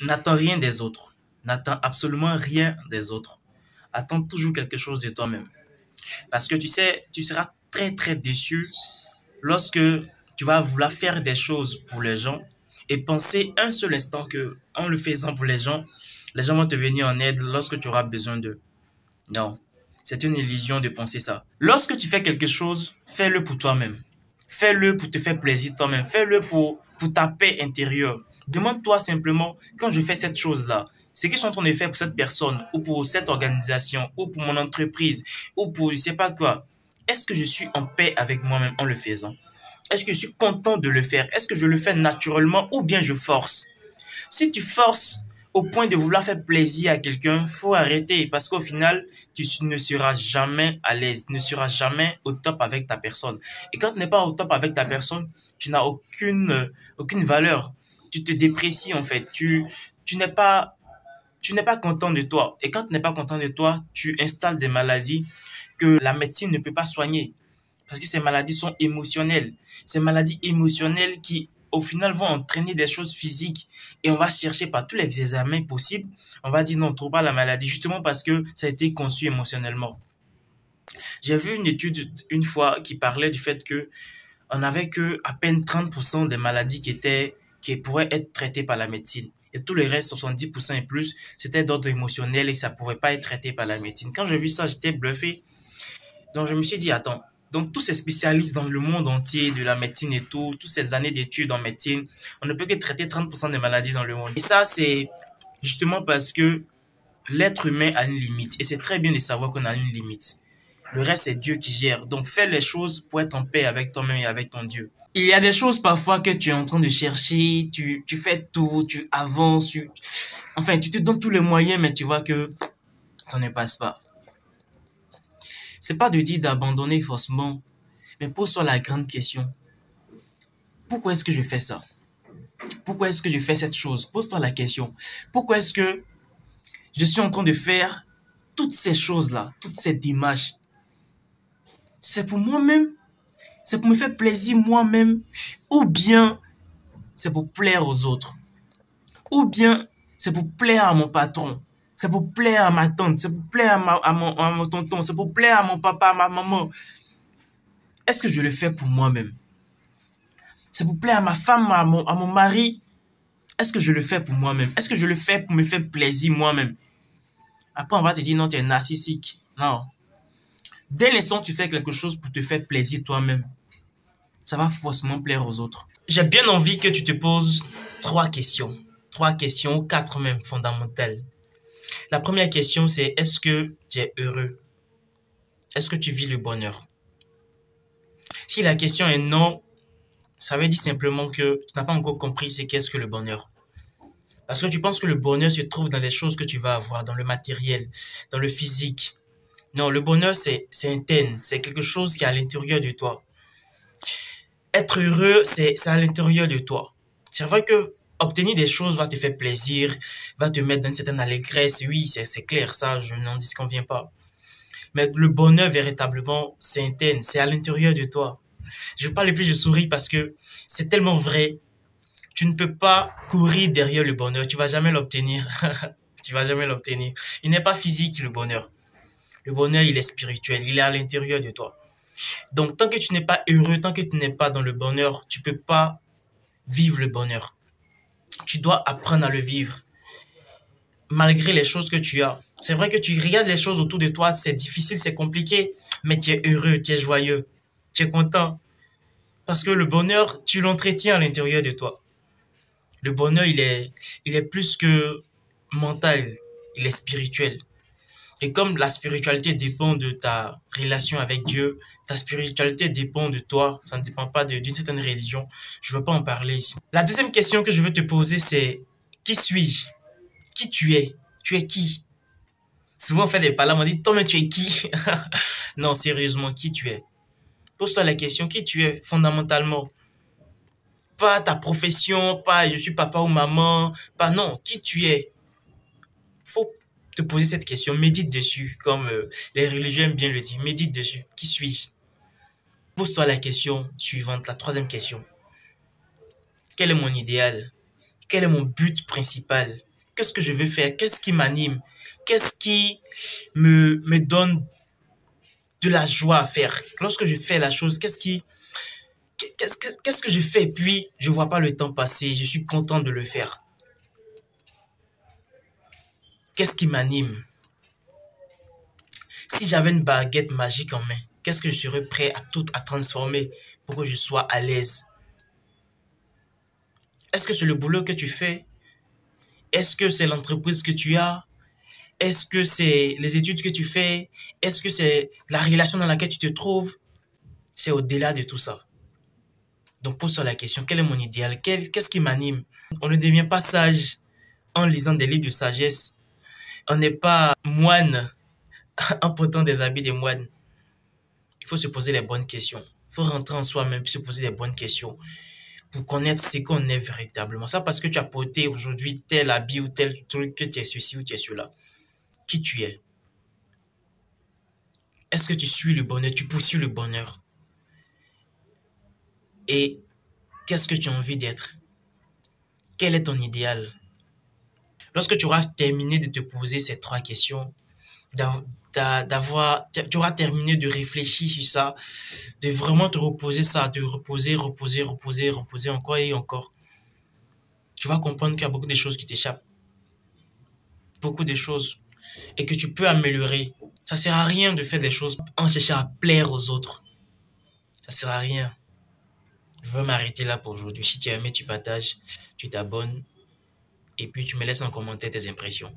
N'attends rien des autres. N'attends absolument rien des autres. Attends toujours quelque chose de toi-même. Parce que tu sais, tu seras très très déçu lorsque tu vas vouloir faire des choses pour les gens et penser un seul instant que en le faisant pour les gens vont te venir en aide lorsque tu auras besoin d'eux. Non, c'est une illusion de penser ça. Lorsque tu fais quelque chose, fais-le pour toi-même. Fais-le pour te faire plaisir toi-même. Fais-le pour ta paix intérieure. Demande-toi simplement, quand je fais cette chose-là, ce que je suis en train de faire pour cette personne, ou pour cette organisation, ou pour mon entreprise, ou pour je sais pas quoi, est-ce que je suis en paix avec moi-même en le faisant? Est-ce que je suis content de le faire? Est-ce que je le fais naturellement ou bien je force? Si tu forces au point de vouloir faire plaisir à quelqu'un, faut arrêter parce qu'au final, tu ne seras jamais à l'aise, ne seras jamais au top avec ta personne. Et quand tu n'es pas au top avec ta personne, tu n'as aucune valeur. Tu te déprécies en fait. Tu n'es pas, tu n'es pas content de toi. Et quand tu n'es pas content de toi, tu installes des maladies que la médecine ne peut pas soigner. Parce que ces maladies sont émotionnelles. Ces maladies émotionnelles qui, au final, vont entraîner des choses physiques. Et on va chercher par tous les examens possibles. On va dire non, on ne trouve pas la maladie, justement parce que ça a été conçu émotionnellement. J'ai vu une étude une fois qui parlait du fait que on n'avait que à peine 30% des maladies qui pourraient être traitées par la médecine. Et tout le reste, 70% et plus, c'était d'ordre émotionnel et ça ne pourrait pas être traité par la médecine. Quand j'ai vu ça, j'étais bluffé. Donc, je me suis dit, attends, donc tous ces spécialistes dans le monde entier de la médecine et tout, toutes ces années d'études en médecine, on ne peut que traiter 30% des maladies dans le monde. Et ça, c'est justement parce que l'être humain a une limite. Et c'est très bien de savoir qu'on a une limite. Le reste, c'est Dieu qui gère. Donc, fais les choses pour être en paix avec toi-même et avec ton Dieu. Il y a des choses parfois que tu es en train de chercher, tu fais tout, tu avances, enfin, tu te donnes tous les moyens, mais tu vois que ça ne passe pas. C'est pas de dire d'abandonner forcément, mais pose-toi la grande question. Pourquoi est-ce que je fais ça? Pourquoi est-ce que je fais cette chose? Pose-toi la question. Pourquoi est-ce que je suis en train de faire toutes ces choses-là, toutes ces démarches? C'est pour moi-même? C'est pour me faire plaisir moi-même? Ou bien c'est pour plaire aux autres? Ou bien c'est pour plaire à mon patron? C'est pour plaire à ma tante? C'est pour plaire à mon tonton? C'est pour plaire à mon papa, à ma maman? Est-ce que je le fais pour moi-même? C'est pour plaire à ma femme, à mon mari? Est-ce que je le fais pour moi-même? Est-ce que je le fais pour me faire plaisir moi-même? Après, on va te dire non, tu es narcissique. Non. Dès l'instant où tu fais quelque chose pour te faire plaisir toi-même, ça va forcément plaire aux autres. J'ai bien envie que tu te poses trois questions. Trois questions, quatre même, fondamentales. La première question, c'est est-ce que tu es heureux? Est-ce que tu vis le bonheur? Si la question est non, ça veut dire simplement que tu n'as pas encore compris ce qu'est-ce que le bonheur. Parce que tu penses que le bonheur se trouve dans les choses que tu vas avoir, dans le matériel, dans le physique. Non, le bonheur, c'est interne. C'est quelque chose qui est à l'intérieur de toi. Être heureux, c'est à l'intérieur de toi. C'est vrai que obtenir des choses va te faire plaisir, va te mettre dans une certaine allégresse. Oui, c'est clair, ça, je n'en disconviens pas. Mais le bonheur, véritablement, c'est interne. C'est à l'intérieur de toi. Je parle et puis je souris parce que c'est tellement vrai. Tu ne peux pas courir derrière le bonheur. Tu vas jamais l'obtenir. Tu vas jamais l'obtenir. Il n'est pas physique, le bonheur. Le bonheur, il est spirituel. Il est à l'intérieur de toi. Donc, tant que tu n'es pas heureux, tant que tu n'es pas dans le bonheur, tu peux pas vivre le bonheur. Tu dois apprendre à le vivre. Malgré les choses que tu as. C'est vrai que tu regardes les choses autour de toi, c'est difficile, c'est compliqué, mais tu es heureux, tu es joyeux, tu es content. Parce que le bonheur, tu l'entretiens à l'intérieur de toi. Le bonheur, il est plus que mental, il est spirituel. Et comme la spiritualité dépend de ta relation avec Dieu, ta spiritualité dépend de toi, ça ne dépend pas d'une certaine religion, je ne veux pas en parler ici. La deuxième question que je veux te poser, c'est qui suis-je? Qui tu es? Tu es qui? Souvent on fait des palabres, on dit toi mais tu es qui? Non, sérieusement, qui tu es? Pose-toi la question, qui tu es fondamentalement? Pas ta profession, pas je suis papa ou maman, pas non, qui tu es? Faut te poser cette question, médite dessus, comme les religieux aiment bien le dire, médite dessus. Qui suis-je? Pose-toi la question suivante, la troisième question. Quel est mon idéal? Quel est mon but principal? Qu'est-ce que je veux faire? Qu'est-ce qui m'anime? Qu'est-ce qui me donne de la joie à faire? Lorsque je fais la chose, qu'est-ce que je fais? Puis, je vois pas le temps passer. Je suis content de le faire. Qu'est-ce qui m'anime? Si j'avais une baguette magique en main, qu'est-ce que je serais prêt à transformer pour que je sois à l'aise? Est-ce que c'est le boulot que tu fais? Est-ce que c'est l'entreprise que tu as? Est-ce que c'est les études que tu fais? Est-ce que c'est la relation dans laquelle tu te trouves? C'est au-delà de tout ça. Donc pose-toi la question, quel est mon idéal? Qu'est-ce qui m'anime? On ne devient pas sage en lisant des livres de sagesse. On n'est pas moine en portant des habits de moine. Il faut se poser les bonnes questions. Il faut rentrer en soi-même et se poser les bonnes questions pour connaître ce qu'on est véritablement. Ça parce que tu as porté aujourd'hui tel habit ou tel truc que tu es ceci ou tu es cela. Qui tu es? Est-ce que tu suis le bonheur? Tu poursuis le bonheur? Et qu'est-ce que tu as envie d'être? Quel est ton idéal? Lorsque tu auras terminé de te poser ces trois questions, tu auras terminé de réfléchir sur ça, de vraiment te reposer ça, de reposer encore et encore. Tu vas comprendre qu'il y a beaucoup de choses qui t'échappent. Beaucoup de choses. Et que tu peux améliorer. Ça sert à rien de faire des choses en cherchant à plaire aux autres. Ça sert à rien. Je vais m'arrêter là pour aujourd'hui. Si tu as aimé, tu partages, tu t'abonnes et puis tu me laisses en commentaire tes impressions.